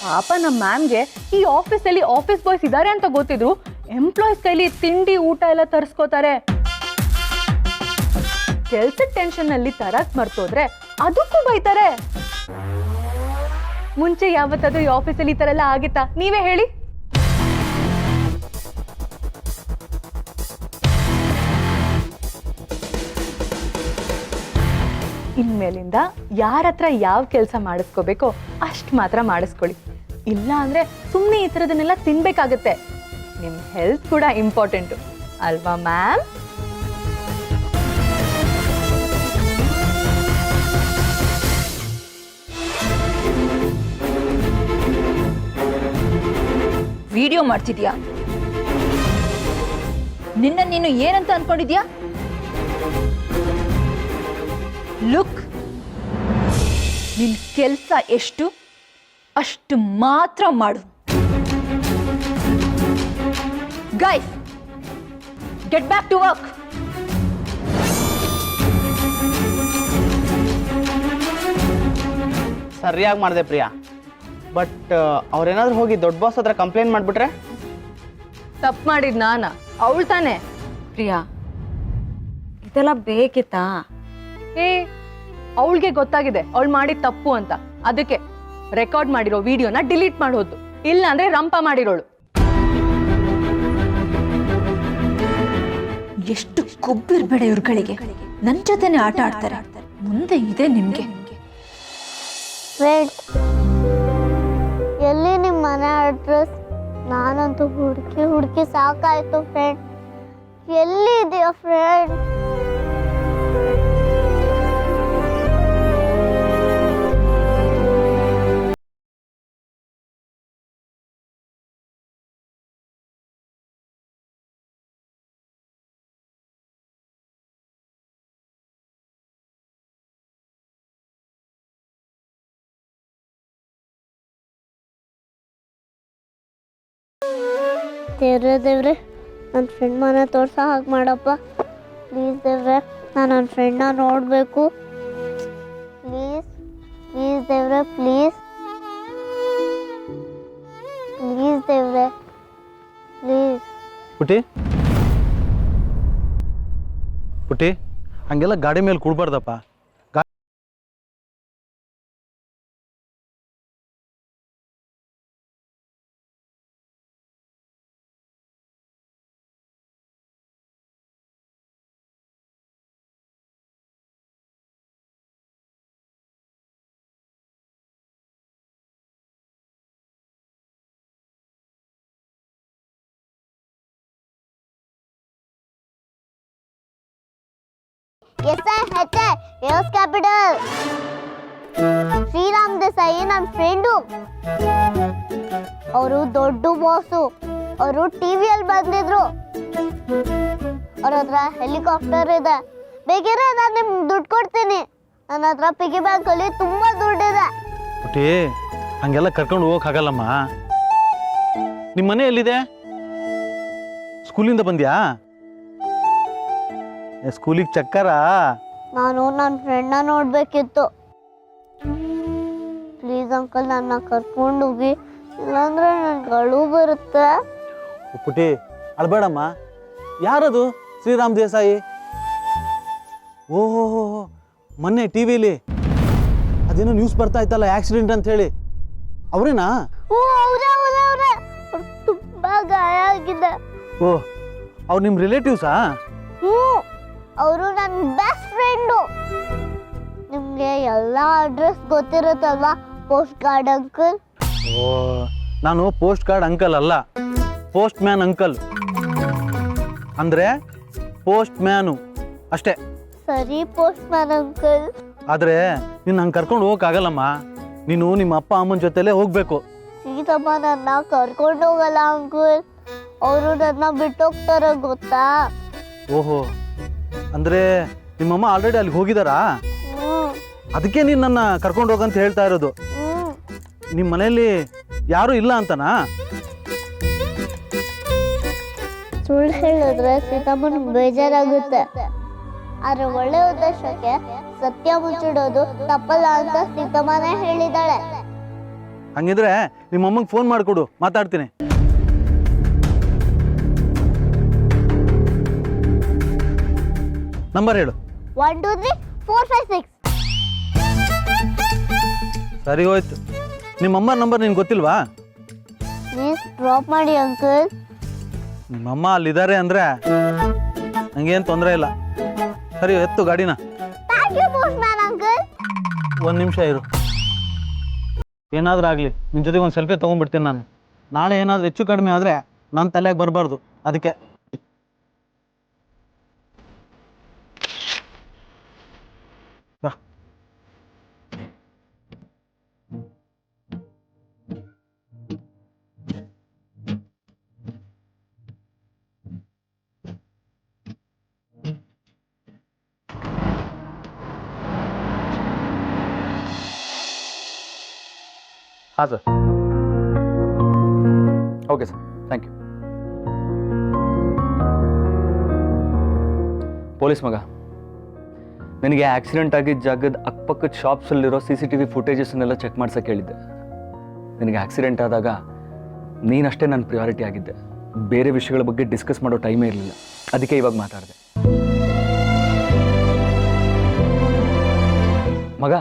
ಪಾಪ ನಮ್ಮ ಮ್ಯಾಮ್ಗೆ ಈ ಆಫೀಸಲ್ಲಿ ಆಫೀಸ್ ಬಾಯ್ಸ್ ಇದ್ದಾರೆ ಅಂತ ಗೊತ್ತಿದ್ರು ಎಂಪ್ಲಾಯೀಸ್ ಕೈಲಿ ತಿಂಡಿ ಊಟ ಎಲ್ಲ ತರಿಸ್ಕೋತಾರೆ. ಕೆಲ್ಸದ ಟೆನ್ಷನ್ ನಲ್ಲಿ ತರಕ್ ಮರ್ತೋದ್ರೆ ಅದಕ್ಕೂ ಬೈತಾರೆ. ಮುಂಚೆ ಯಾವತ್ತಾದ್ರೂ ಈ ಆಫೀಸಲ್ಲಿ ಈ ತರ ಎಲ್ಲ ಆಗಿತ್ತಾ? ನೀವೇ ಹೇಳಿ. ಇನ್ಮೇಲಿಂದ ಯಾರ ಹತ್ರ ಯಾವ ಕೆಲಸ ಮಾಡಿಸ್ಕೋಬೇಕೋ ಅಷ್ಟು ಮಾತ್ರ ಮಾಡಿಸ್ಕೊಳ್ಳಿ. ಇಲ್ಲ ಅಂದ್ರೆ ಸುಮ್ಮನೆ ಈ ಥರದನ್ನೆಲ್ಲ ತಿನ್ಬೇಕಾಗತ್ತೆ. ನಿಮ್ಮ ಹೆಲ್ತ್ ಕೂಡ ಇಂಪಾರ್ಟೆಂಟು ಅಲ್ವಾ ಮ್ಯಾಮ್? ವಿಡಿಯೋ ಮಾಡ್ತಿದ್ಯಾ? ನೀನು ಏನಂತ ಅನ್ಕೊಂಡಿದ್ಯಾ? ಲುಕ್, ನಿನ್ ಕೆಲ್ಸ ಎಷ್ಟು ಅಷ್ಟು ಮಾತ್ರ ಮಾಡು. Guys, get back to work. ಸರಿಯಾಗಿ ಮಾಡಿದೆ ಪ್ರಿಯಾ. ಬಟ್ ಅವ್ರೇನಾದ್ರೂ ಹೋಗಿ ದೊಡ್ಡ ಬಾಸ್ ಹತ್ರ ಕಂಪ್ಲೇಂಟ್ ಮಾಡಿಬಿಟ್ರೆ? ತಪ್ಪು ಮಾಡಿದ್ ನಾನಾ? ಅವಳು ತಾನೆ. ಪ್ರಿಯಾ, ಇದೆಲ್ಲ ಬೇಕಿತ್ತಾ? ಅವಳಿಗೆ ಗೊತ್ತಾಗಿದೆ ಅವಳು ಮಾಡಿದ ತಪ್ಪು ಅಂತ. ಅದಕ್ಕೆ ರೆಕಾರ್ಡ್ ಮಾಡಿರೋ ವಿಡಿಯೋನ ಡಿಲೀಟ್ ಮಾಡೋದು. ಇಲ್ಲ ಅಂದ್ರೆ ರಂಪ ಮಾಡಿರೋಳು. ಎಷ್ಟು ಕೊಬ್ಬಿರ್ಬೇಡ ಇವ್ರುಗಳಿಗೆ. ನನ್ ಜೊತೆನೆ ಆಟ ಆಡ್ತಾರೆ. ಮುಂದೆ ಇದೆ ನಿಮ್ಗೆ. ಎಲ್ಲಿ ನಿಮ್ಮ ಮನೆ ಅಡ್ರೆಸ್? ನಾನಂತೂ ಹುಡುಕಿ ಹುಡುಕಿ ಸಾಕಾಯ್ತು ಫ್ರೆಂಡ್. ಎಲ್ಲಿ ಇದೆಯಾ ಫ್ರೆಂಡ್? ದೇವ್ರೆ ನನ್ನ ಫ್ರೆಂಡ್ ಮನೆ ತೋರ್ಸೋ ಹಾಗೆ ಮಾಡಪ್ಪ ಪ್ಲೀಸ್ ದೇವ್ರೆ. ನಾನು ನನ್ನ ಫ್ರೆಂಡ್ನ ನೋಡಬೇಕು ಪ್ಲೀಸ್. ಪ್ಲೀಸ್ ದೇವ್ರೆ, ಪ್ಲೀಸ್ ಪ್ಲೀಸ್ ದೇವ್ರೆ, ಪ್ಲೀಸ್. ಪುಟಿ ಪುಟಿ, ಹಂಗೆಲ್ಲ ಗಾಡಿ ಮೇಲೆ ಕೂಡ್ಬಾರ್ದಪ್ಪ. S capital. ಶ್ರೀರಾಮ್ ದೇಸಾಯಿ ನನ್ನ ಫ್ರೆಂಡು. ಅವರು ದೊಡ್ಡ ಬಾಸು. ಅವರು ಟಿವಿಯಲ್ಲಿ ಬಂದಿದ್ರು. ಅವ್ರ ಹತ್ರ ಹೆಲಿಕಾಪ್ಟರ್ ಇದೆ. ಬೇಕಿದ್ರೆ ನಾನು ನಿಮ್ಗೆ ದುಡ್ಡು ಕೊಡ್ತೀನಿ. ನನ್ನ ಹತ್ರ ಪಿಗಿ ಬ್ಯಾಂಕಲ್ಲಿ ತುಂಬಾ ದುಡ್ಡಿದೆ. ಪುಟಿ, ಹಂಗೆಲ್ಲ ಕರ್ಕೊಂಡು ಹೋಗಕ್ಕಾಗಲ್ಲಮ್ಮ. ನಿಮ್ಮ ಮನೆ ಎಲ್ಲಿದೆ? ಸ್ಕೂಲಿಂದ ಬಂದ್ಯಾ? ಸ್ಕೂಲಿಗೆ ಚಕ್ಕರ? ನಾನು ನನ್ನ ಫ್ರೆಂಡ್ನ ನೋಡ್ಬೇಕಿತ್ತು. ಪ್ಲೀಸ್ ಅಂಕಲ್, ನನ್ನ ಕರ್ಕೊಂಡು ಹೋಗಿ. ಇಲ್ಲಾಂದ್ರೆ ನನ್ಗೆ ಅಳು ಬರುತ್ತೆ. ಪುಟಿ, ಅಳ್ಬೇಡಮ್ಮ. ಯಾರದು ಶ್ರೀರಾಮ್ ದೇಸಾಯಿ? ಓಹೋ, ಮೊನ್ನೆ ಟಿವಿಲಿ ಅದೇನೋ ನ್ಯೂಸ್ ಬರ್ತಾ ಇತ್ತಲ್ಲ, ಆಕ್ಸಿಡೆಂಟ್ ಅಂತ ಹೇಳಿ. ಅವ್ರೇನಾ? ಅವ್ರೆ ತುಂಬಾ ಗಾಯ ಆಗಿದೆ. ಓಹ್, ಅವ್ರು ನಿಮ್ಮ ರಿಲೇಟಿವ್ಸಾ? ಅವರು ನನ್ನ ಬೆಸ್ಟ್ ಫ್ರೆಂಡು. ನಿಮ್ಗೆ ಎಲ್ಲ ಅಡ್ರೆಸ್ ಗೊತ್ತಿರುತ್ತಲ್ವಾ ಪೋಸ್ಟ್ ಕಾರ್ಡ್ ಅಂಕಲ್? ಓ, ನಾನು ಪೋಸ್ಟ್ ಕಾರ್ಡ್ ಅಂಕಲ್ ಅಲ್ಲ, ಪೋಸ್ಟ್ ಮ್ಯಾನ್ ಅಂಕಲ್. ಅಂದ್ರೆ ಪೋಸ್ಟ್ ಮ್ಯಾನು ಅಷ್ಟೇ. ಸರಿ ಪೋಸ್ಟ್ ಮ್ಯಾನ್ ಅಂಕಲ್. ಆದ್ರೆ ನೀನು ಹಂಗೆ ಕರ್ಕೊಂಡು ಹೋಗಕ್ಕಾಗಲ್ಲಮ್ಮ. ನೀನು ನಿಮ್ಮ ಅಪ್ಪ ಅಮ್ಮನ ಜೊತೆಲೇ ಹೋಗ್ಬೇಕು. ಸೀತಮ್ಮ ನನ್ನ ಕರ್ಕೊಂಡು ಹೋಗಲ್ಲ ಅಂಕಲ್. ಅವರು ನನ್ನ ಬಿಟ್ಟೋಗ್ತಾರ ಗೊತ್ತಾ? ಓಹೋ, ಅಂದ್ರೆ ನಿಮ್ಮಮ್ಮ ಆಲ್ರೆಡಿ ಅಲ್ಲಿಗೆ ಹೋಗಿದಾರಾ? ಅದಕ್ಕೆ ನೀನು ನನ್ನ ಕರ್ಕೊಂಡು ಹೋಗಂತ ಹೇಳ್ತಾ ಇರೋದು. ನಿಮ್ಮ ಮನೆಯಲ್ಲಿ ಯಾರು ಇಲ್ಲ ಅಂತನಾ? ಸುಳ್ಳು ಹೇಳಿದ್ರೆ ಸೀತಮ್ಮನಿಗೆ ಬೇಜಾರಾಗುತ್ತೆ. ಆದ್ರೆ ಒಳ್ಳೆ ಉದ್ದೇಶಕ್ಕೆ ಸತ್ಯ ಮುಚ್ಚಿಡೋದು ತಪ್ಪಲ್ಲ ಅಂತ ಸೀತಮ್ಮನೇ ಹೇಳಿದಾಳೆ. ಹಂಗಿದ್ರೆ ನಿಮ್ಮ ಅಮ್ಮಂಗೆ ಫೋನ್ ಮಾಡಿಕೊಡು, ಮಾತಾಡ್ತೀನಿ. ನಂಬರ್ ಹೇಳು. 1 2 3 4 5 6. ಸರಿ ಹೋಯ್ತು. ನಿಮ್ಮ ಅಮ್ಮ ನಂಬರ್ ನಿನ್ಗೆ ಗೊತ್ತಿಲ್ವಾ? ಪ್ಲೀಸ್ ಡ್ರಾಪ್ ಮಾಡಿ ಅಂಕಲ್. ನಿಮ್ಮಮ್ಮ ಅಲ್ಲಿದ್ದಾರೆ ಅಂದರೆ ನನಗೇನು ತೊಂದರೆ ಇಲ್ಲ. ಸರಿ ಎತ್ತು ಗಾಡಿನ. Thank you postman uncle. ಒಂದು ನಿಮಿಷ ಇರು. ಏನಾದರೂ ಆಗಲಿ ನಿನ್ನ ಜೊತೆಗೆ ಒಂದು ಸೆಲ್ಫಿ ತೊಗೊಂಡ್ಬಿಡ್ತೀನಿ ನಾನು. ನಾಳೆ ಏನಾದರೂ ಹೆಚ್ಚು ಕಡಿಮೆ ಆದರೆ ನನ್ನ ತಲೆಗೆ ಬರಬಾರ್ದು, ಅದಕ್ಕೆ. ಬಾ. ಹಾಂ sir. Okay sir, thank you. Police ಮಗ, ನನಗೆ ಆಕ್ಸಿಡೆಂಟ್ ಆಗಿದ್ದ ಜಾಗದ ಅಕ್ಕಪಕ್ಕದ ಶಾಪ್ಸಲ್ಲಿರೋ CCTV ಫುಟೇಜಸ್ನೆಲ್ಲ ಚೆಕ್ ಮಾಡ್ಸೋಕೆ ಹೇಳಿದ್ದೆ. ನಿನಗೆ ಆಕ್ಸಿಡೆಂಟ್ ಆದಾಗ ನೀನಷ್ಟೇ ನನ್ನ ಪ್ರಿಯಾರಿಟಿ ಆಗಿದ್ದೆ. ಬೇರೆ ವಿಷಯಗಳ ಬಗ್ಗೆ ಡಿಸ್ಕಸ್ ಮಾಡೋ ಟೈಮೇ ಇರಲಿಲ್ಲ. ಅದಕ್ಕೆ ಇವಾಗ ಮಾತಾಡಿದೆ. ಮಗ,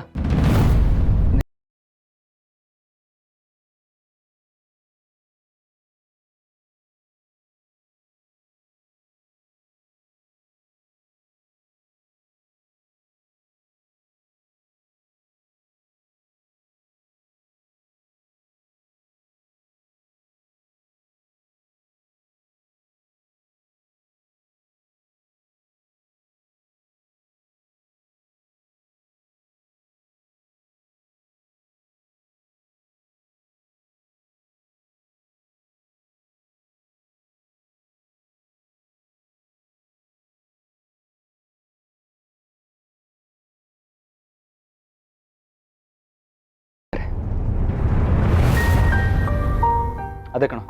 ಅದೇ ಕಣ,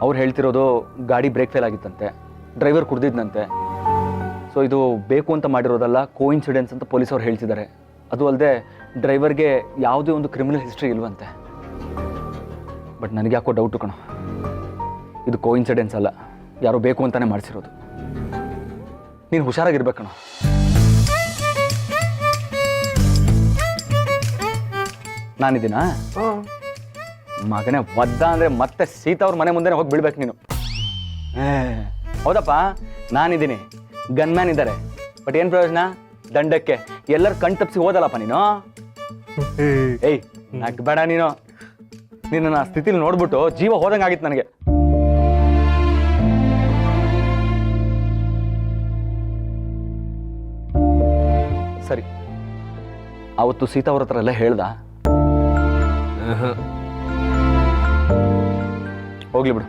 ಅವ್ರು ಹೇಳ್ತಿರೋದು ಗಾಡಿ ಬ್ರೇಕ್ ಫೇಲ್ ಆಗಿತ್ತಂತೆ, ಡ್ರೈವರ್ ಕುಡ್ದಿದ್ನಂತೆ. ಸೊ ಇದು ಬೇಕು ಅಂತ ಮಾಡಿರೋದಲ್ಲ, ಕೋಇನ್ಸಿಡೆನ್ಸ್ ಅಂತ ಪೊಲೀಸವ್ರು ಹೇಳ್ತಿದ್ದಾರೆ. ಅದು ಅಲ್ಲದೆ ಡ್ರೈವರ್ಗೆ ಯಾವುದೇ ಒಂದು ಕ್ರಿಮಿನಲ್ ಹಿಸ್ಟ್ರಿ ಇಲ್ವಂತೆ. ಬಟ್ ನನಗೆ ಯಾಕೋ ಡೌಟು ಕಣ, ಇದು ಕೋಇನ್ಸಿಡೆನ್ಸ್ ಅಲ್ಲ, ಯಾರೋ ಬೇಕು ಅಂತಾನೆ ಮಾಡಿಸಿರೋದು. ನೀನು ಹುಷಾರಾಗಿರ್ಬೇಕು ಕಣ. ನಾನಿದ್ದೀನಾ? ಮಗನೇ ಒದ್ದ ಅಂದರೆ ಮತ್ತೆ ಸೀತಾ ಅವ್ರ ಮನೆ ಮುಂದೆ ಹೋಗಿ ಬೀಳ್ಬೇಕು ನೀನು. ಹೌದಪ್ಪ, ನಾನಿದ್ದೀನಿ, ಗನ್ಮ್ಯಾನ್ ಇದ್ದಾರೆ. ಬಟ್ ಏನು ಪ್ರಯೋಜನ? ದಂಡಕ್ಕೆ ಎಲ್ಲರೂ ಕಣ್ ತಪ್ಪಿಸಿ ಹೋದಲ್ಲಪ್ಪ ನೀನು. ಏಯ್ ನಗ್ಬೇಡ ನೀನು. ನಿನ್ನ ಸ್ಥಿತಿಲಿ ನೋಡ್ಬಿಟ್ಟು ಜೀವ ಹೋದಂಗಾಗಿತ್ತು ನನಗೆ. ಸರಿ, ಅವತ್ತು ಸೀತಾ ಅವ್ರ ಹತ್ರ ಎಲ್ಲ ಹೇಳ್ದ? ಹೋಗ್ಲಿ ಬಿಡು,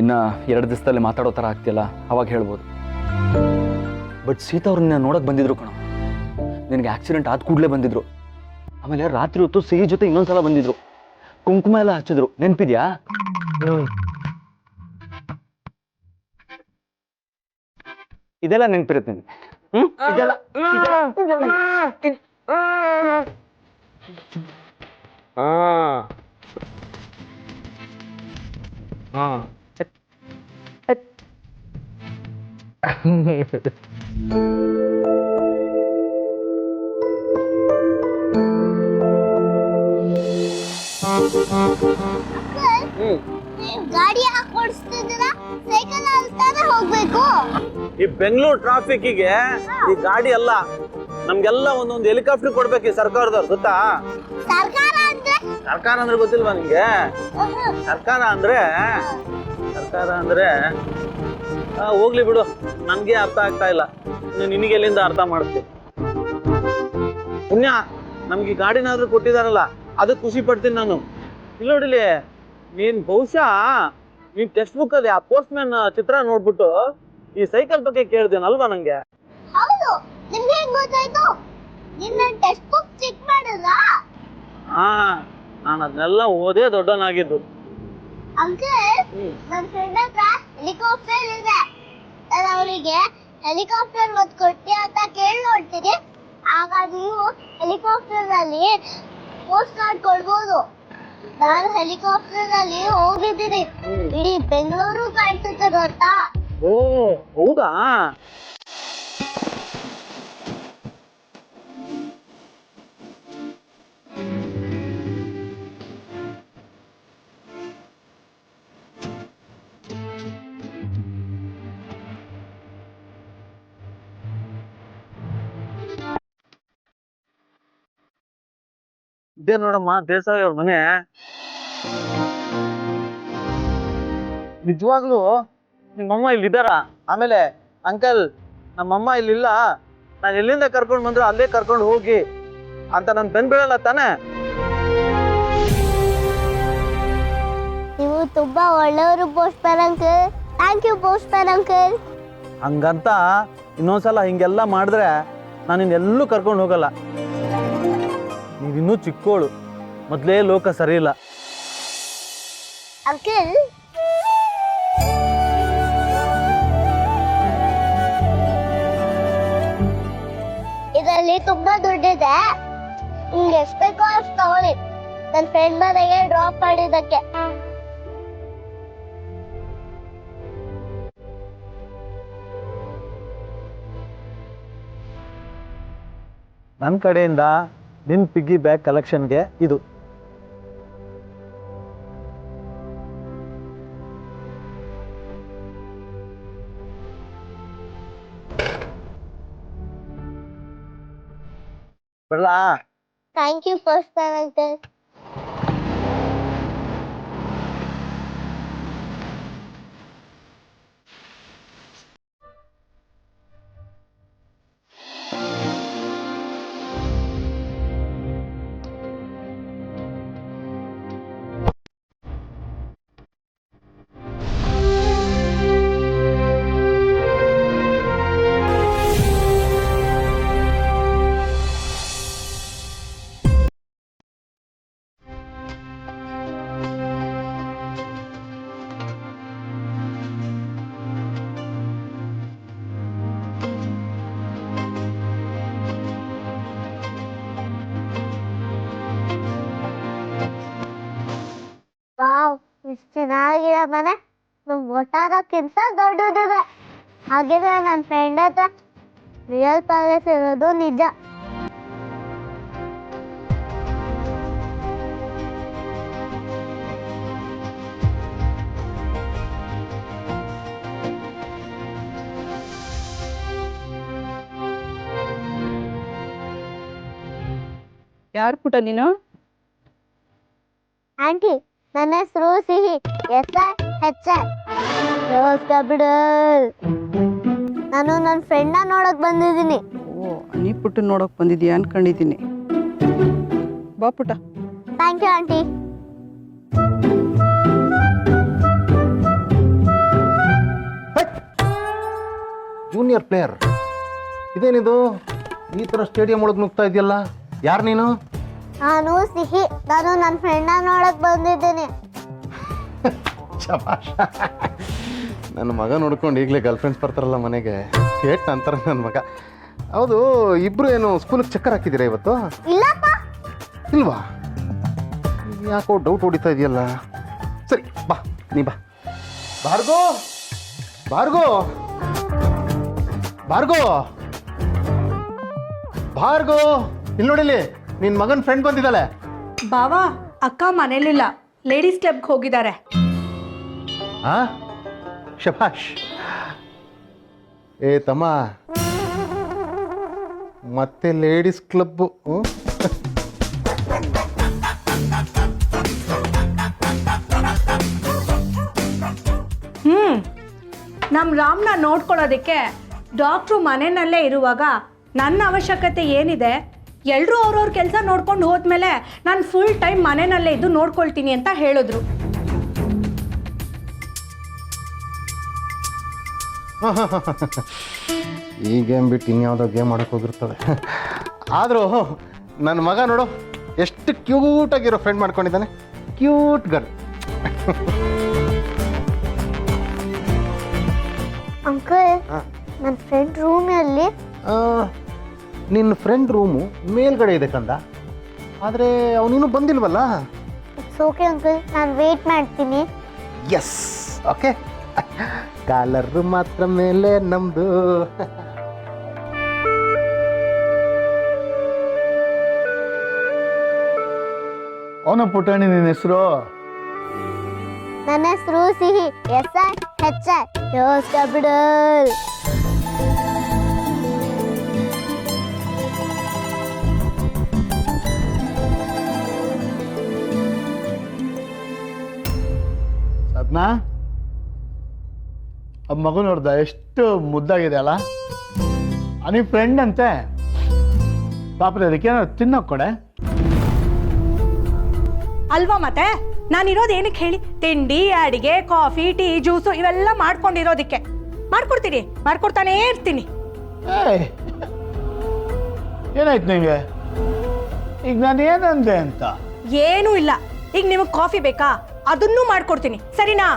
ಇನ್ನ 2 ದಿವಸದಲ್ಲಿ ಮಾತಾಡೋ ಥರ ಆಗ್ತಿಯಲ್ಲ, ಅವಾಗ ಹೇಳ್ಬೋದು. ಬಟ್ ಸೀತಾ ಅವ್ರನ್ನ ನೋಡಕ್ ಬಂದಿದ್ರು ಕಣ. ನಿನಗೆ ಆಕ್ಸಿಡೆಂಟ್ ಆದ ಕೂಡಲೇ ಬಂದಿದ್ರು. ಆಮೇಲೆ ರಾತ್ರಿ ಹೊತ್ತು ಸಿಹಿ ಜೊತೆ ಇನ್ನೊಂದ್ಸಲ ಬಂದಿದ್ರು. ಕುಂಕುಮ ಎಲ್ಲ ಹಚ್ಚಿದ್ರು, ನೆನ್ಪಿದ್ಯಾ? ಇದೆಲ್ಲ ನೆನ್ಪಿರುತ್ತೆ ನಿನ್ಗೆ? ಗಾಡಿ ಯಾಕೆ ಓಡಿಸ್ತಿದ್ದೀರಾ? ಸೈಕಲ್ ಅಲ್ತಾನೆ ಹೋಗ್ಬೇಕು. ಈ ಬೆಂಗಳೂರು ಟ್ರಾಫಿಕ್ಕಿಗೆ ಈ ಗಾಡಿ ಅಲ್ಲ, ನಮ್ಗೆಲ್ಲ ಒಂದೊಂದು ಹೆಲಿಕಾಪ್ಟರ್ ಕೊಡ್ಬೇಕು ಈ ಸರ್ಕಾರದವ್ರು, ಗೊತ್ತಾ? ಸರ್ಕಾರ ಅಂದ್ರೆ ಗೊತ್ತಿಲ್ವಾ ನಿಂಗೆ? ಸರ್ಕಾರ ಅಂದ್ರೆ ಹೋಗ್ಲಿ ಬಿಡು, ನನ್ಗೆ ಅರ್ಥ ಆಗ್ತಾ ಇಲ್ಲ. ನಿನಗೆ ಎಲ್ಲಿಂದ ಅರ್ಥ ಮಾಡ್ತೀನಿ? ಪುಣ್ಯ, ನಮ್ಗೆ ಈ ಗಾಡಿನಾದ್ರೂ ಕೊಟ್ಟಿದಾರಲ್ಲ, ಅದಕ್ಕೆ ಖುಷಿ ಪಡ್ತೀನಿ ನಾನು. ಇಲ್ಲಿ ನೋಡಿಲಿ, ನೀನ್ ಬಹುಶಃ ನೀನ್ ಟೆಕ್ಸ್ಟ್ ಬುಕ್ ಅಲ್ಲಿ ಆ ಪೋಸ್ಟ್ ಮ್ಯಾನ್ ಚಿತ್ರ ನೋಡ್ಬಿಟ್ಟು ಈ ಸೈಕಲ್ ಬಗ್ಗೆ ಕೇಳ್ದೇನಲ್ವಾ ನಂಗೆ? ಹೌದು, ನಿಮ್ಗೆ ಹೆಂಗ್ ಗೊತ್ತಾಯ್ತು? ನಿನ್ನ ಟೆಕ್ಸ್ಟ್ ಬುಕ್ ಚೆಕ್ ಮಾಡಿದ್ರಾ? ನಾನು ಅದನ್ನೆಲ್ಲ ಓದೇ ದೊಡ್ಡನಾಗಿದ್ದು. ಅಂಕಲ್, ನನ್ನ ಫ್ರೆಂಡ್ ಹತ್ರ ಹೆಲಿಕಾಪ್ಟರ್ ಇದೆ. ನಾನು ಅವರಿಗೆ ಹೆಲಿಕಾಪ್ಟರ್ ಮತ್ತೆ ಕೊಡ್ತೀಯ ಅಂತ ಕೇಳಿ ನೋಡ್ತೀನಿ. ಆಗ ನೀವು ಹೆಲಿಕಾಪ್ಟರ್ ನಲ್ಲಿ ಪೋಸ್ಟ್ ಕಾರ್ಡ್ ಕೊಡ್ಬೋದು. ನಾನು ಹೆಲಿಕಾಪ್ಟರ್ ಅಲ್ಲಿ ಹೋಗಿದ್ದೀನಿ. ಇಡೀ ಬೆಂಗಳೂರು ಕಾಣಿಸುತ್ತೆ ಗೊತ್ತಾ? ಓ ಹೌದಾ? ಇದೇ ನೋಡಮ್ಮ ದೇಸಾಯಿ ಅವ್ರ ಮನೆ. ನಿಜವಾಗ್ಲೂ ನಿಮ್ಮಮ್ಮ ಇಲ್ಲಿದ್ದಾರ? ಆಮೇಲೆ ಅಂಕಲ್ ನಮ್ಮಮ್ಮ ಇಲ್ಲಿಲ್ಲ, ನಾನು ಎಲ್ಲಿಂದ ಕರ್ಕೊಂಡು ಬಂದ್ರು ಅಲ್ಲೇ ಕರ್ಕೊಂಡು ಹೋಗಿ ಅಂತ ನನ್ ಬೆನ್ ಬೀಳಲ್ಲ ತಾನೆ? ನೀವು ತುಂಬಾ ಒಳ್ಳೆಯವರು postman uncle. Thank you postman uncle. ಹಂಗಂತ ಇನ್ನೊಂದ್ಸಲ ಹಿಂಗೆಲ್ಲ ಮಾಡಿದ್ರೆ ನಾನು ಇನ್ನೆಲ್ಲೂ ಕರ್ಕೊಂಡು ಹೋಗಲ್ಲ. ನೀವಿನ್ನೂ ಚಿಕ್ಕೋಳು, ಮೊದಲೇ ಲೋಕ ಸರಿ ಇಲ್ಲ. ಅಂಕಲ್, ಇದರಲ್ಲಿ ತುಂಬಾ ದುಡ್ಡಿದೆ. ನಿಮ್ಗೆ ಎಷ್ಟು ಬೇಕೋ ಅಷ್ಟು ತಗೊಳ್ಳಿ. ನನ್ನ ಫ್ರೆಂಡ್ ಮನೆಗೆ ಡ್ರಾಪ್ ಮಾಡಿದ್ದಕ್ಕೆ. ನನ್ನ ಕಡೆಯಿಂದ ನಿನ್ ಪಿಗ್ಗಿ ಬ್ಯಾಗ್ ಕಲೆಕ್ಷನ್ಗೆ ಇದು. ಬರಲಾ? Thank you postman uncle. Wow, ಇಷ್ಟು ಚೆನ್ನಾಗಿರೋ ಮನೆ ನಮ್ ಒಟ್ಟಾರಕ್ಕಿಂತ ದೊಡ್ಡದಿದೆ. ಹಾಗಿದ್ರೆ ನನ್ನ ಫ್ರೆಂಡ್ ಹತ್ರ ರಿಯಲ್ ಪ್ಯಾಲೇಸ್ ಇರೋದು ನಿಜ. ಯಾರು ಪುಟ ನೀನು? ಆಂಟಿ, ನನ್ನ ಹೆಸರು ಸಿಹಿ. ನಾನು ನನ್ನ ಫ್ರೆಂಡ್ನ ನೋಡಕ್ ಬಂದಿದ್ದೀನಿ. ಓ, ನೀ ಪುಟ್ಟ ನೋಡಕ್ ಬಂದಿದ್ಯಾ ಅನ್ಕೊಂಡಿದ್ದೀನಿ. ಬಾ ಪುಟ. Thank you aunty. Junior player ಇದೇನಿದು ಈ ಥರ ಸ್ಟೇಡಿಯಂ ಒಳಗೆ ನುಗ್ತಾ ಇದೆಯಲ್ಲ? ಯಾರು ನೀನು? ನಾನು ಸಿಹಿ. ನಾನು ನನ್ನ ಫ್ರೆಂಡ್ನ ನೋಡಕ್ ಬಂದಿದ್ದೀನಿ. ಶಭಾಷ್. ನನ್ನ ಮಗ ನೋಡ್ಕೊಂಡು ಈಗಲೇ ಗರ್ಲ್ ಫ್ರೆಂಡ್ಸ್ ಬರ್ತಾರಲ್ಲ ಮನೆಗೆ, ಕೇಟ್ ಅಂತಾರೆ ನನ್ನ ಮಗ. ಹೌದು, ಇಬ್ರು ಏನು ಸ್ಕೂಲಿಗೆ ಚಕ್ಕರ್ ಹಾಕಿದ್ದೀರಾ ಇವತ್ತು? ಇಲ್ಲಪ್ಪ. ಇಲ್ವಾ? ಯಾಕೋ ಡೌಟ್ ಹೊಡಿತಾ ಇದೆಯಲ್ಲ. ಸರಿ ಬಾ, ನೀ ಬಾ. ಭಾರ್ಗೋ, ಭಾರ್ಗೋ, ಭಾರ್ಗೋ, ಭಾರ್ಗೋ, ಇಲ್ಲಿ ನೋಡಿಲಿ, ನಿನ್ನ ಮಗನ ಫ್ರೆಂಡ್ ಬಂದಿದ್ದಾಳೆ. ಬಾವಾ, ಅಕ್ಕ ಮನೇಲಿಲ್ಲ, ಲೇಡೀಸ್ ಕ್ಲಬ್ಗೆ ಹೋಗಿದ್ದಾರೆ. ಆ ಶಭಾಷ್. ಏ ತಮ್ಮ, ಮತ್ತೆ ಲೇಡೀಸ್ ಕ್ಲಬ್ಬು. ನಮ್ಮ ರಾಮ್ನ ನೋಡ್ಕೊಳ್ಳೋದಕ್ಕೆ ಡಾಕ್ಟ್ರು ಮನೆಯಲ್ಲೇ ಇರುವಾಗ ನನ್ನ ಅವಶ್ಯಕತೆ ಏನಿದೆ? ಎಲ್ಲರೂ ಅವ್ರವ್ರ ಕೆಲಸ ನೋಡ್ಕೊಂಡು ಹೋದ್ಮೇಲೆ ನಾನು ಫುಲ್ ಟೈಮ್ ಮನೆಯಲ್ಲೇ ಇದ್ದು ನೋಡ್ಕೊಳ್ತೀನಿ ಅಂತ ಹೇಳಿದ್ರು. ಈ ಗೇಮ್ ಬಿಟ್ಟು ಇನ್ಯಾವುದೋ ಗೇಮ್ ಮಾಡಕ್ಕೆ ಹೋಗಿರ್ತದೆ. ಆದರೂ ನನ್ನ ಮಗ ನೋಡು ಎಷ್ಟು ಕ್ಯೂಟಾಗಿರೋ ಫ್ರೆಂಡ್ ಮಾಡ್ಕೊಂಡಿದ್ದಾನೆ. Cute girl. ಅಂಕಲ್, ನನ್ನ ಫ್ರೆಂಡ್ ರೂಮಲ್ಲಿ. ನಿನ್ನ ಫ್ರೆಂಡ್ ರೂಮು ಮೇಲ್ಗಡೆ ಇದೆ ಕಂದ, ಆದರೆ ಅವನಿನ್ನೂ ಬಂದಿಲ್ವಲ್ಲ? ಇಟ್ಸ್ ಓಕೆ ಅಂಕಲ್, ನಾನು ವೇಟ್ ಮಾಡ್ತೀನಿ. Yes okay. ಕಾಲರ್ ಮಾತ್ರ ಮೇಲೆ ನಮ್ದು. ಅವನ ಪುಟಾಣಿ ನಿನ್ನ ಹೆಸರು? ನನ್ನ ಹೆಸರು ಸಿಹಿ, SIHI, ಯೋಸ್ ಕ್ಯಾಪಿಟಲ್. ಸದ್ನಾ, ಆ ಮಗು ನೋಡ್ದ ಎಷ್ಟು ಮುದ್ದಾಗಿದೆ ಅಲ್ಲ? ನಿಮ್ಮ ಫ್ರೆಂಡ್ ಅಂತೆ, ಪಾಪದ ಅದಕ್ಕೆ ತಿನ್ನೋಕ್ ಕೊಡೆ. ಅಲ್ವಾ ಮತ್ತೆ ನಾನಿರೋದು ಏನಕ್ಕೆ ಹೇಳಿ? ತಿಂಡಿ, ಅಡಿಗೆ, ಕಾಫಿ, ಟೀ, ಜ್ಯೂಸು ಇವೆಲ್ಲ ಮಾಡ್ಕೊಂಡಿರೋದಕ್ಕೆ. ಮಾಡ್ಕೊಡ್ತೀನಿ, ಮಾಡ್ಕೊಡ್ತಾನೇ ಇರ್ತೀನಿ. ಏಯ್, ಏನಾಯ್ತು ನಿಂಗೆ? ಈಗ ನಾನು ಏನಂದೆ ಅಂತ? ಏನೂ ಇಲ್ಲ. ಈಗ ನಿಮಗೆ ಕಾಫಿ ಬೇಕಾ? ಅದನ್ನೂ ಮಾಡ್ಕೊಡ್ತೀನಿ, ಸರಿನಾ?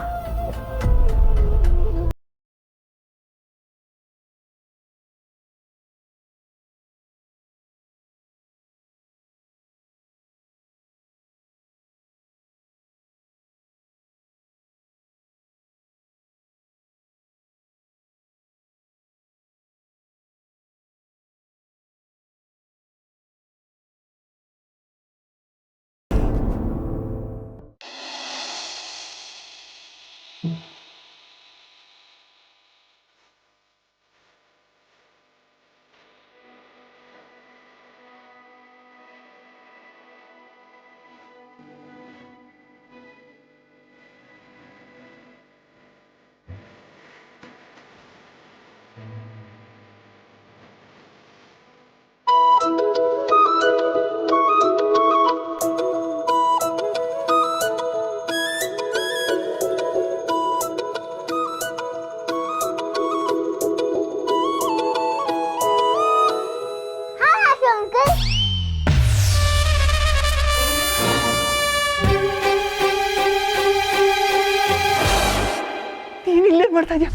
ಮಾಡ್ತಾ ಇದೆಯಾ?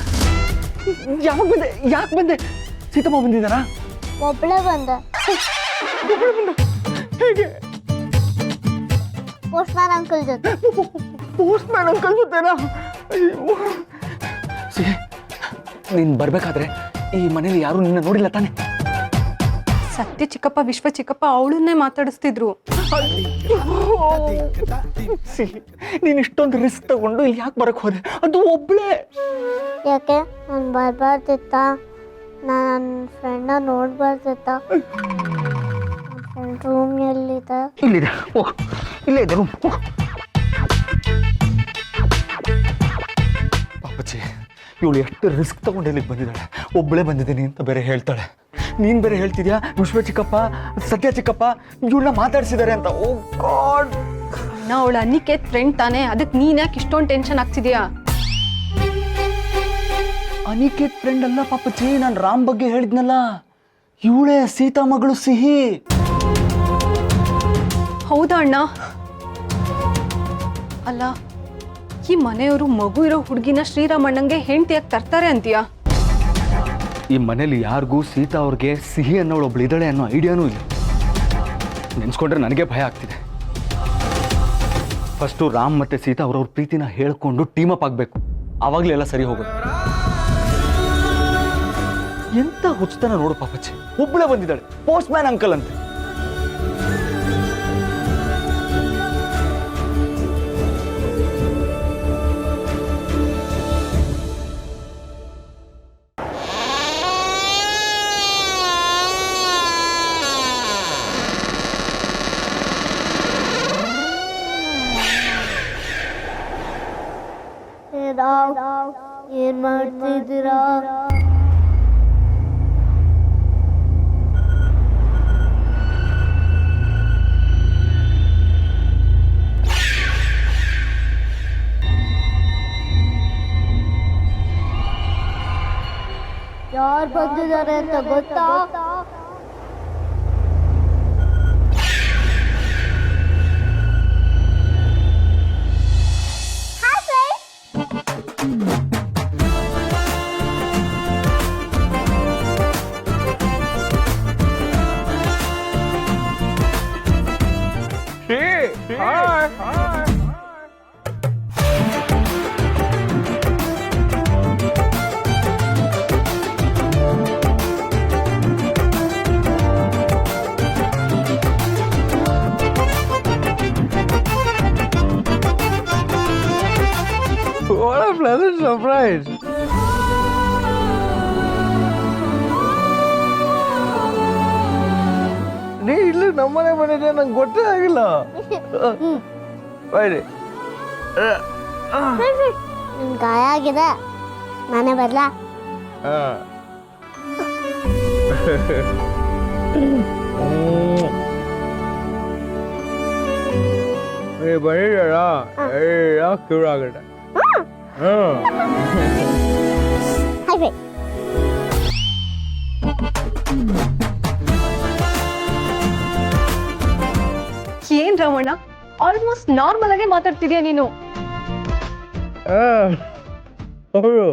ಯಾವಾಗ ಬಂದೆ? ಯಾಕೆ ಬಂದೆ? ಸೀತಮ್ಮ ಬಂದಿದ್ದಾರಾ? ಒಬ್ಬಳೇ ಬಂದೆ. ಹೇಗೆ? ಪೋಸ್ಟ್ಮ್ಯಾನ್ ಅಂಕಲ್ ಜೊತೆ. ಪೋಸ್ಟ್ಮ್ಯಾನ್ ಅಂಕಲ್ ಜೊತೆನಾ? ನೀನ್ ಬರ್ಬೇಕಾದ್ರೆ ಈ ಮನೇಲಿ ಯಾರು ನಿನ್ನ ನೋಡಿಲ್ಲ ತಾನೆ? ಸತ್ಯ ಚಿಕ್ಕಪ್ಪ, ವಿಶ್ವ ಚಿಕ್ಕಪ್ಪ ಅವಳನ್ನೇ ಮಾತಾಡಿಸ್ತಿದ್ರು. ನೀನ್ ಇಷ್ಟೊಂದು ರಿಸ್ಕ್ ತಗೊಂಡು ಇಲ್ಲಿ ಯಾಕೆ ಬರಕ್ ಹೋದೆ? ಅದು ಒಬ್ಳೆ. ಯಾಕೆ ನಾನು ಬರ್ಬಾರ್ದಿತ್ತ? ನನ್ನ ಫ್ರೆಂಡ್ನ ನೋಡ್ಬಾರ್ದಿತ್ತ? ರೂಮ್ ಎಲ್ಲಿದೆ? ಇಲ್ಲಿದೆ, ಹೋಗ್. ಇಲ್ಲೇ ಇದೆ ರೂಮ್. ಪಾಪಚ್ಚಿ, ಇವಳು ಎಷ್ಟು ರಿಸ್ಕ್ ತಗೊಂಡು ಇಲ್ಲಿಗೆ ಬಂದಿದ್ದಾಳೆ. ಒಬ್ಬಳೇ ಬಂದಿದ್ದೀನಿ ಅಂತ ಬೇರೆ ಹೇಳ್ತಾಳೆ. ನೀನ್ ಬೇರೆ ಹೇಳ್ತಿದ್ಯಾ ವಿಶ್ವ ಚಿಕ್ಕಪ್ಪ, ಸತ್ಯ ಚಿಕ್ಕಪ್ಪ ಇವಳನ್ನ ಮಾತಾಡ್ಸಿದ್ದಾರೆ ಅಂತ. ಓ ಗಾಡ್. ಅವಳು ಅನಿಕೇತ್ ಫ್ರೆಂಡ್ ತಾನೆ, ಅದಕ್ಕೆ ನೀನ್ ಯಾಕೆ ಇಷ್ಟೊಂದು ಟೆನ್ಷನ್ ಆಗ್ತಿದ್ಯಾ? ಅನಿಕೇತ್ ಫ್ರೆಂಡ್ ಅಲ್ಲ ಪಾಪಚ್ಚಿ, ನಾನು ರಾಮ್ ಬಗ್ಗೆ ಹೇಳಿದ್ನಲ್ಲ, ಇವಳೇ ಸೀತಾ ಮಗಳು ಸಿಹಿ. ಹೌದಾ ಅಣ್ಣ? ಅಲ್ಲ, ಈ ಮನೆಯವರು ಮಗು ಇರೋ ಹುಡುಗಿನ ಶ್ರೀರಾಮಣ್ಣಂಗೆ ಹೆಂಡತಿಯಾಗಿ ತರ್ತಾರೆ ಅಂತೀಯಾ? ಈ ಮನೇಲಿ ಯಾರಿಗೂ ಸೀತಾ ಅವ್ರಿಗೆ ಸಿಹಿ ಅನ್ನೋಳು ಒಬ್ಳು ಇದ್ದಾಳೆ ಅನ್ನೋ ಐಡಿಯಾನೂ ಇಲ್ಲ. ನೆನ್ಸ್ಕೊಂಡ್ರೆ ನನಗೆ ಭಯ ಆಗ್ತಿದೆ. ಫಸ್ಟು ರಾಮ್ ಮತ್ತೆ ಸೀತಾ ಅವ್ರವ್ರ ಪ್ರೀತಿನ ಹೇಳ್ಕೊಂಡು ಟೀಮ್ ಅಪ್ ಆಗಬೇಕು, ಆವಾಗಲೇ ಎಲ್ಲ ಸರಿ ಹೋಗೋದು. ಎಂತ ಹುಚ್ಚತನ ನೋಡು ಪಾಪಚ್ಚಿ, ಒಬ್ಬಳೇ ಬಂದಿದ್ದಾಳೆ, ಪೋಸ್ಟ್ ಮ್ಯಾನ್ ಅಂಕಲ್ ಅಂತೆ. ಏನ್ ಮಾಡ್ತಿದ್ದೀರಾ? ಯಾರು ಬಂದಿದ್ದಾರೆ ಅಂತ ಗೊತ್ತಾ? Hi. Pleasant surprise. ನೀ ಇಲ್ಲಿ ನಮ್ಮನೆ ಬಂದಿದ್ದೆ ನಂಗೆ ಗೊತ್ತೇ ಆಗಿಲ್ಲ. ಬೈರಿ. ನಿನ್ ಗಾಯ ಆಗಿದೆ, ನಾನೇ ಬರ್ಲಾ? ನೀವು ಬಂದಿದ್ದೀರ ಎಲ್ಲ ಕ್ಯೂರ್ ಆಗುತ್ತೆ. High by. ಏನ್ ರಮಣ, ಆಲ್ಮೋಸ್ಟ್ ನಾರ್ಮಲ್ ಆಗೇ ಮಾತಾಡ್ತಿದ್ಯಾ ನೀನು. ಹೌದು